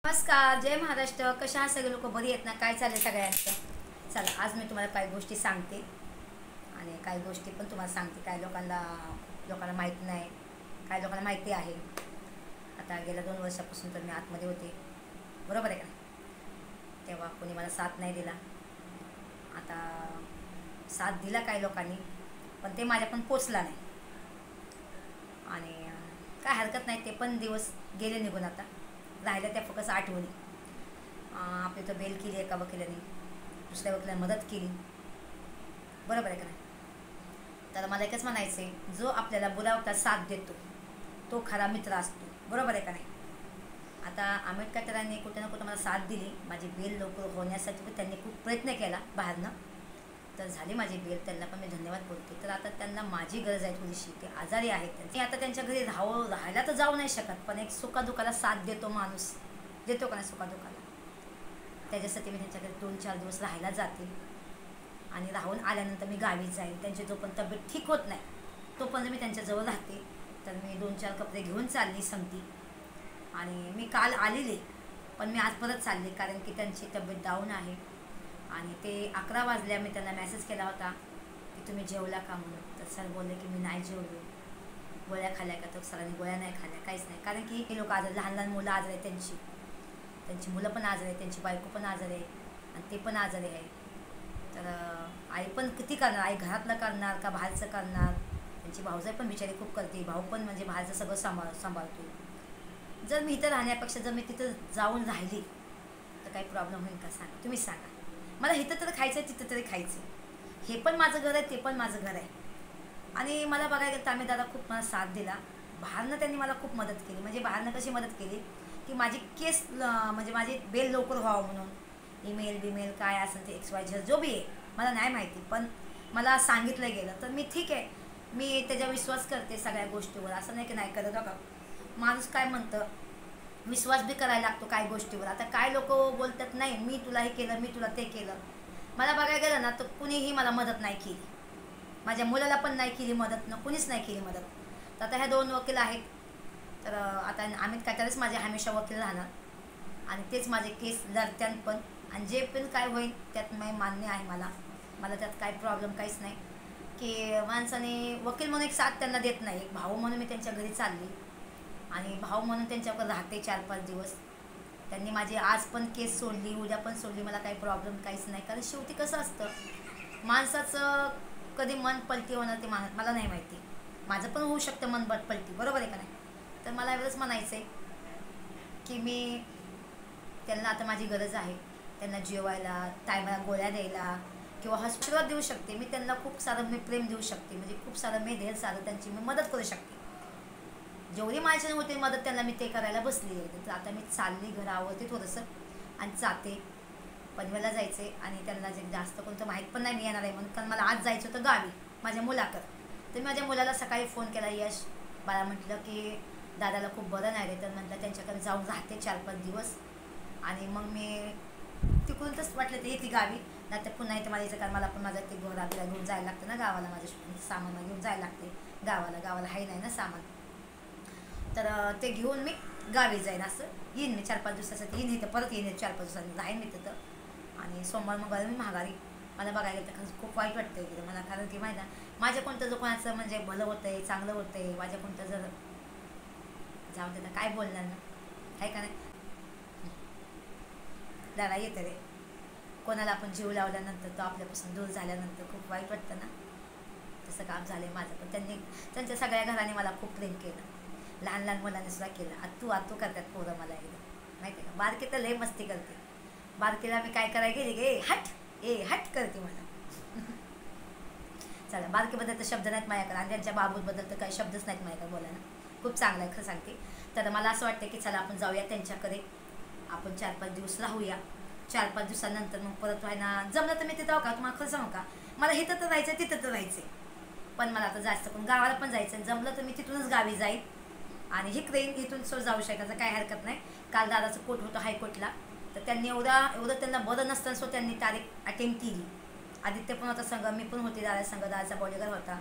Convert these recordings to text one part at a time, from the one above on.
नमस्कार, जय महाराष्ट्र. कशा आहात सगळे लोक? बरी आहेत ना? काय चाललं सगळ्यांचं? चला, आज मी तुम्हाला काही गोष्टी सांगते आणि काही गोष्टी पण तुम्हाला सांगते. काही लोकांना माहीत नाही, काही लोकांना माहिती आहे. आता गेल्या 2 वर्षापासून तर मी आतमध्ये होते, बरोबर आहे का? तेव्हा कोणी मला साथ नाही दिला. आता साथ दिला काही लोकांनी, पण ते माझ्या पण पोचला नाही. आणि काय हरकत नाही, ते पण दिवस गेले निघून. आता राहिल्या त्या फक्त आठवणी. आपली तर बेल केली एका वकिलाने, दुसऱ्या वकिलाने मदत केली, बरोबर आहे का नाही? तर मला एकच म्हणायचं आहे, जो आपल्याला बुरावता साथ देतो तो खरा मित्र असतो, बरोबर आहे का नाही? आता अमित काटरांनी कुठे ना कुठे मला साथ दिली. माझी बेल लवकर होण्यासाठी त्यांनी खूप प्रयत्न केला बाहेरनं, तर झाली माझी बेल. त्यांना पण मी धन्यवाद बोलते. तर आता त्यांना माझी गरज आहे थोडीशी, ते आजारी आहेत. मी आता त्यांच्या घरी राहायला तर जाऊ नाही शकत, पण एक सुखादुखाला साथ देतो माणूस, देतो का नाही सुखादुखाला? त्याच्यासाठी मी त्यांच्याकडे 2-4 दिवस राहायला जाते आणि राहून आल्यानंतर मी गावी जाईल. त्यांची जोपर्यंत तब्येत ठीक होत नाही तोपर्यंत मी त्यांच्याजवळ राहते. तर मी 2-4 कपडे घेऊन चालली संगती. आणि मी काल आलेले, पण मी आज परत चालले, कारण की त्यांची तब्येत डाऊन आहे. आणि ते 11 वाजल्या. मी त्यांना मेसेज केला होता की तुम्ही जेवला का म्हणून. तर सर बोलले की मी नाही जेवलो. गोळ्या खाल्ल्या का? तर सरांनी गोळ्या नाही खाल्ल्या, काहीच नाही. कारण की हे लोक आजारी, लहान मुलं आजारी आहेत, त्यांची मुलं पण आजारी आहेत, त्यांची बायको पण आजारी आहे आणि ते पण आजारी आहे. तर आई पण किती करणार? आई घरातलं करणार का बाहेरचं करणार? त्यांची भाऊजाई पण बिचारी खूप करते, भाऊ पण म्हणजे बाहेरचं सगळं सांभाळतो. जर मी इथं राहण्यापेक्षा जर मी तिथं जाऊन राहिली तर काही प्रॉब्लेम होईल का? सांगा, तुम्हीच सांगा. मला इथं तर खायचं आहे, तिथं तरी खायचं आहे. हे पण माझं घर आहे, ते पण माझं घर आहे. आणि मला बघायला गेलं तर आम्ही दादा खूप मला साथ दिला. बाहेरनं त्यांनी मला खूप मदत केली. म्हणजे बाहेरनं कशी मदत केली की माझी केस म्हणजे माझी बेल लवकर व्हावं म्हणून ईमेल काय असेल ते XYZ जो बी आहे, मला नाही माहिती, पण मला सांगितलं गेलं. तर मी ठीक आहे, मी त्याच्यावर विश्वास करते सगळ्या गोष्टीवर. असं नाही की नाही करत का? माणूस काय म्हणतं, विश्वास बी करायला लागतो काही गोष्टीवर. आता काय लोक बोलतात, नाही मी तुला हे केलं, मी तुला ते केलं. मला बघायला गेलं ना तर कुणीही मला मदत नाही केली. माझ्या मुलाला पण नाही केली मदत, ना कुणीच नाही केली मदत. तर आता ह्या 2 वकील आहेत. तर आता अमित काटारेच माझे हमेशा वकील राहणार आणि तेच माझे केस लढत्यान पण. आणि जे पण काय होईल त्यात मी मान्य आहे. मला त्यात काय प्रॉब्लेम काहीच नाही की माणसाने वकील म्हणून एक साथ त्यांना देत नाही. एक भाऊ म्हणून मी त्यांच्या घरी चालली आणि भाऊ म्हणून त्यांच्याकडे राहते 4-5 दिवस. त्यांनी माझी आज पण केस सोडली, उद्या पण सोडली, मला काही प्रॉब्लेम काहीच नाही. कारण शेवटी कसं असतं, माणसाचं कधी मन पलटी होणार ते मला नाही माहिती. माझं पण होऊ शकतं मन पलटी, बरोबर आहे का नाही? तर मला एवढंच म्हणायचं आहे की मी त्यांना आता माझी गरज आहे. त्यांना जेवायला, टायमाला गोळ्या द्यायला किंवा आशीर्वाद देऊ शकते. मी त्यांना खूप सारं मी प्रेम देऊ शकते, म्हणजे खूप सारं मी ढेर सारं त्यांची मी मदत करू शकते. जेवढी माझ्याने होते मदत त्यांना मी ते करायला बसली आहे. तर आता मी चालली घरावरती थोडंसं आणि जाते. पनवेलला जायचं आहे आणि त्यांना जे जास्त कोणतं माहीत पण नाही मी येणार आहे म्हणून. कारण मला आज जायचं होतं गावी माझ्या मुलाकडं. तर मी माझ्या मुलाला सकाळी फोन केला, यश मला म्हटलं की दादाला खूप बरं नाही रे. तर म्हटलं त्यांच्याकडे जाऊन राहते 4-5 दिवस आणि मग मी तिकडूनच वाटलं ते येते गावी. नाही तर पुन्हा इथं मला यायचं, कारण मला पण माझं ते घोराबीला घेऊन जायला लागतं ना गावाला. माझे सामान घेऊन जायला लागते गावाला हाय नाही ना सामान. तर ते घेऊन मी गावी जाईन. असं येईन मी 4-5 दिवसासाठी, येईन इथं, परत येईन 4-5 दिवसांनी राहीन मी तिथं. आणि सोमवार मंगळवार मी महागारी. मला बघायला गेलं तर खूप वाईट वाटतं आहे मला. कारण की माहिती आहे, माझ्या कोणतं जर कोणाचं म्हणजे भलं होतं आहे, चांगलं होतं आहे, माझ्या कोणतं जर जाऊन देतं काय बोलणार ना, काय का नाही? लढाई येते रे. कोणाला आपण जीव लावल्यानंतर, तो आपल्यापासून दूर झाल्यानंतर खूप वाईट वाटतं ना. तसं काम झालं आहे माझं पण. त्यांच्या सगळ्या घराने मला खूप प्रेम केलं. लहान मुलांनी सुद्धा केलं. आतू करतात पोरं मला एकदम, माहिती आहे का? बारकी तर लय मस्ती करते. बारकीला मी काय करायला गेली गे हट करते मला. चला, बारकीबद्दल तर शब्द नाहीत माझ्याकडे आणि त्यांच्या बाबूबद्दल तर काही शब्दच नाहीत माझ्याकडे बोलायला. खूप चांगलं आहे, खरं सांगते. तर मला असं वाटतं की चला आपण जाऊया त्यांच्याकडे, आपण 4-5 दिवस राहूया. 4-5 दिवसानंतर मग परत व्हायना जमलं तर मी तिथं का तुम्हाला खरं सांगू का, मला इथं तर राहायचं तिथं तर राहायचं, पण मला आता जास्त पण गावाला पण जायचं. जमलं तर मी तिथूनच गावी जाईल आणि इथून जाऊ शकायचं, काही हरकत नाही. काल दादाचं कोर्ट होतं हायकोर्टला, तर त्यांनी एवढं त्यांना बरं नसताना सो त्यांनी तारीख अटेम्प्ट केली. आदित्य पण होता संघ, मी पण होती दादा संघ, दादाचा बॉडीगार्ड होता.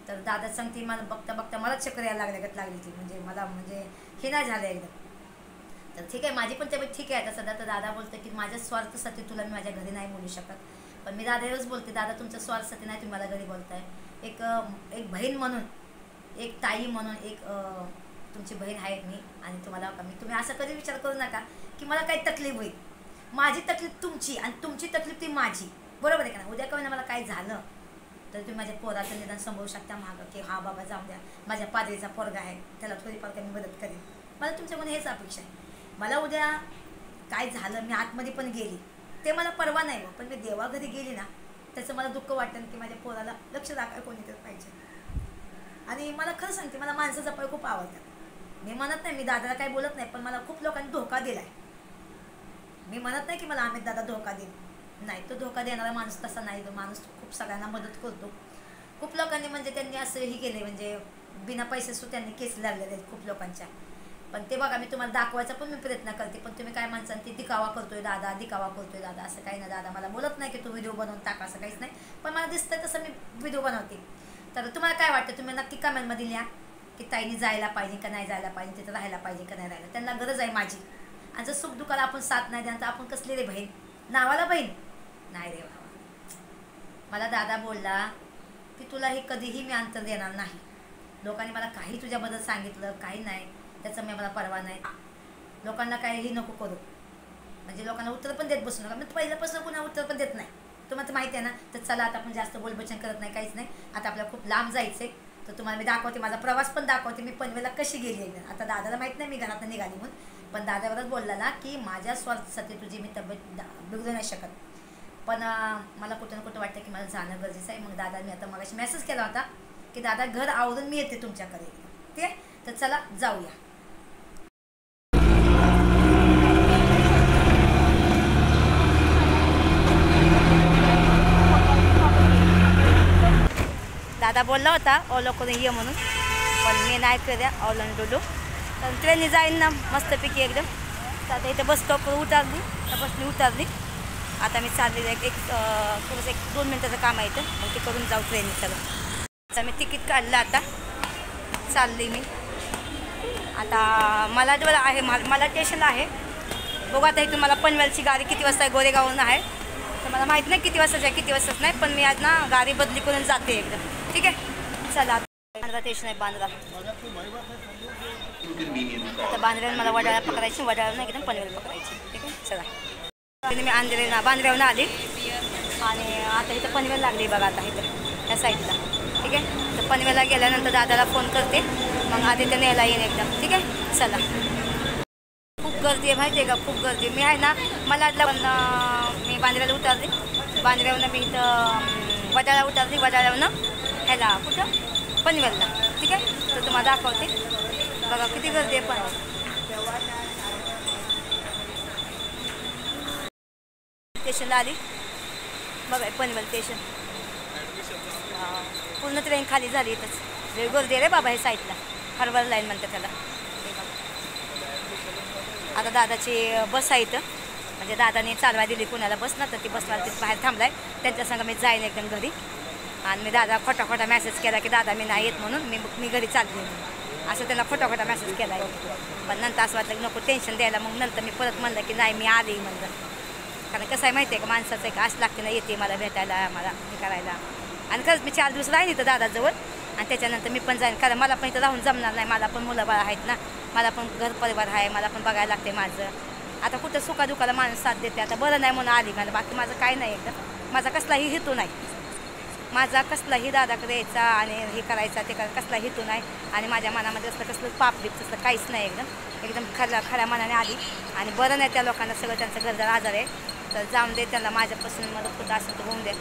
तर दादा सांगते मला बघता मला चक्कर यायला लागली ती. म्हणजे मला म्हणजे हे नाही झालं एकदम. तर ठीक आहे, माझी पण तब्येत ठीक आहे आता सध्या. तर दादा बोलतो की माझ्या स्वार्थासाठी तुला मी माझ्या घरी नाही बोलू शकत. पण मी दादालाच बोलते, दादा तुमच्या स्वार्थासाठी नाही तुम्ही मला घरी बोलताय. एक बहीण म्हणून, एक ताई म्हणून, एक तुमची बहीण आहे मी. आणि तुम्ही असं कधी विचार करू नका की मला काही तकलीफ होईल. माझी तकलीफ तुमची आणि तुमची तकलीफ ती माझी, बरोबर आहे का ना. उद्या का मला काय झालं तर तुम्ही माझ्या पोराचं निदान सांभाळू शकता मागं की हा बाबा जाऊ द्या, माझ्या पादरीचा पोरगा आहे, त्याला थोडीफार कमी मदत करेन. मला तुमच्याकडून हेच अपेक्षा आहे. मला उद्या काय झालं, मी आतमध्ये पण गेली ते मला परवा नाही हो, पण मी देवाघरी गेली ना त्याचं मला दुःख वाटतं की माझ्या पोराला लक्ष राखायला कोणीतरी पाहिजे. आणि मला खरं सांगते, मला माणसं जपायला खूप आवडतात. मी म्हणत नाही, मी दादाला काही बोलत नाही, पण मला खूप लोकांनी धोका दिला आहे. मी म्हणत नाही की मला अमित दादा धोका देईल, नाही, तो धोका देणारा माणूस तसा नाही. तो माणूस खूप सगळ्यांना मदत करतो. खूप लोकांनी म्हणजे त्यांनी असं ही केले, म्हणजे बिना पैसे त्यांनी केस लागलेले आहेत खूप लोकांच्या. पण ते बघा, मी तुम्हाला दाखवायचा पण मी प्रयत्न करते, पण तुम्ही काय माणसांनी ती दिखावा करतोय दादा, दिखावा करतोय दादा. असं काही नाही, दादा मला बोलत नाही की तू व्हिडिओ बनवून टाका, असं काहीच नाही. पण मला दिसतंय तसं मी व्हिडिओ बनवते. तर तुम्हाला काय वाटतं, तुम्ही नक्की कमेंटमध्ये लिहा की ताईने जायला पाहिजे का नाही जायला पाहिजे, तिथं राहायला पाहिजे का नाही राहायला. त्यांना गरज आहे माझी. आणि जर सुख दुःखाला आपण साथ नाही द्या तर आपण कसली रे बहीण, नावाला बहीण नाही रे बाबा. मला दादा बोलला की तुला हे कधीही मी अंतर देणार नाही. लोकांनी मला काही तुझ्याबद्दल सांगितलं, काही नाही, त्याचं मी मला परवा नाही. लोकांना काहीही नको करू, म्हणजे लोकांना उत्तर पण देत बसू नका. मी पहिल्यापासून कुणा उत्तर पण देत नाही, तुम्हाला माहिती आहे ना. तर चला आता आपण जास्त बोलबचन करत नाही, काहीच नाही. आता आपल्याला खूप लांब जायचं आहे, तर तुम्हाला मी दाखवते, माझा प्रवास पण दाखवते. मी पनवेलला कशी गेली एकदा. आता दादाला माहीत नाही मी घरातून निघाली म्हणून, पण दादावरच बोलला की माझ्या स्वार्थासाठी तुझी मी तब्येत बिघडू नाही शकत. पण मला कुठं ना कुठं वाटतं की मला जाणं गरजेचं आहे. मग दादा मी आता मगाशी मेसेज केला होता की दादा घर आवरून मी येते तुमच्याकडे, ठीक आहे. तर चला जाऊया. दादा बोलला होता ओला करून ये म्हणून, पण मी नाही करूया ओलांडलो. तर ट्रेनने जाईन ना मस्तपैकी एकदम. तर आता इथे बस स्टॉपवर उतरली, तर बसनी उतरली. आता मी चालली थोडंसं 1-2 मिनटाचं काम आहे इथं, मग ते करून जाऊ ट्रेनने. चला आता मी तिकीट काढलं, आता चालली मी. आता मला डोळा आहे, मला स्टेशन आहे. बघू आता इथून मला पनवेलची गाडी किती वाजता आहे, गोरेगावहून आहे. तर मला माहीत नाही किती वाजताच आहे किती वाजताच नाही, पण मी आज ना गाडी बदली करून जाते एकदम, ठीक आहे. चला बांद्रा स्टेशन आहे, बांद्रा. आता बांद्र्यावर मला वडाळा पकडायची, वडाळा नाही एकदम पनवेल पकडायची, ठीक आहे. चला मी बांद्र्यावरून आली आणि आता इथं पनवेल लागली बघा, आता इथं त्या साईडला, ठीक आहे. तर पनवेलला गेल्यानंतर दादाला फोन करते, मग आधी ते न्यायला येईन एकदम, ठीक आहे. चला खूप गर्दी आहे माहिती आहे का, खूप गर्दी. मी आहे ना, मला मी बांद्र्याला उतरली, बांद्र्यावरून मी इथं वडाळा उतरली, वडाळ्यावरून ह्याला कुठं पनवेलला, ठीक आहे. तर तुम्हाला दाखवते बघा किती गर्दी आहे. पण स्टेशनला आली बघा, पनवेल स्टेशन. पूर्ण ट्रेन खाली झाली इथंच, लई गर्दी आहे रे बाबा हे साईडला. हरवर लाईन म्हणतात त्याला. आता दादाची बस आहे इथं, म्हणजे दादाने चालवाय दिली कुणाला बस ना, तर ती बसवाला तिथं बाहेर थांबलाय. त्यांच्या संग मी जाईन एकदम घरी. आणि मी दादा खोटा मेसेज केला की दादा मी नाही येत म्हणून, मी घरी चालली असं त्यांना खोटा मेसेज केला आहे. पण नंतर असं वाटलं की नको टेन्शन द्यायला, मग नंतर मी परत म्हणलं की नाही मी आली म्हणलं. कारण कसं आहे माहिती आहे का, माणसाचं एक आश लागते ना, येते मला भेटायला, मला हे करायला. आणि खरंच मी 4 दिवस राहीन इथं दादाजवळ, आणि त्याच्यानंतर मी पण जाईन. कारण मला पण इथं राहून जमणार नाही, मला पण मुलं बाळ आहेत ना, मला पण घर परिवार आहे, मला पण बघायला लागते माझं. आता कुठं सुखादुखाला माणूस साथ देते. आता बरं नाही म्हणून आली मला, बाकी माझं काय नाही एकदम. माझा कसलाही हेतू नाही, माझा कसलाही दादाकडे यायचा आणि हे करायचा ते कसला हेतू नाही. आणि माझ्या मनामध्ये असलं कसलं पापडीप तसलं काहीच नाही. एकदम खऱ्या मनाने आली. आणि बरं नाही त्या लोकांना, सगळं त्यांचं घरदार आजार आहे, तर जाऊन दे त्यांना, माझ्यापासून मदत होत असेल तर होऊन दे.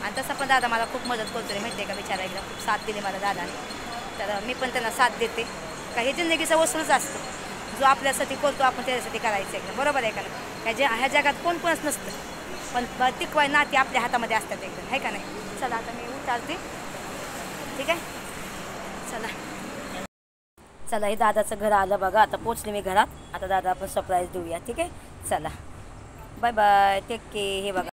आणि तसं पण दादा मला खूप मदत करतो रे माहिती आहे का, बिचारा एकदम खूप साथ दिली मला दादाने. तर मी पण त्यांना साथ देते. का हे जिंदगीचा वसूलच असतो, जो आपल्यासाठी करतो आपण त्याच्यासाठी करायचं एकदम, बरोबर आहे का नाही. ह्या जगात कोणच नसतं, पण टिकवाय नाती आपल्या हातामध्ये असतात एकदम, आहे का नाही. चला आता मी उतरते, ठीक आहे. चला हे दादाचं घर आलं बघा. आता पोचले मी घरात. आता दादा आपण सरप्राईज देऊया, ठीक आहे. चला बाय बाय, टेक केअर. हे बघा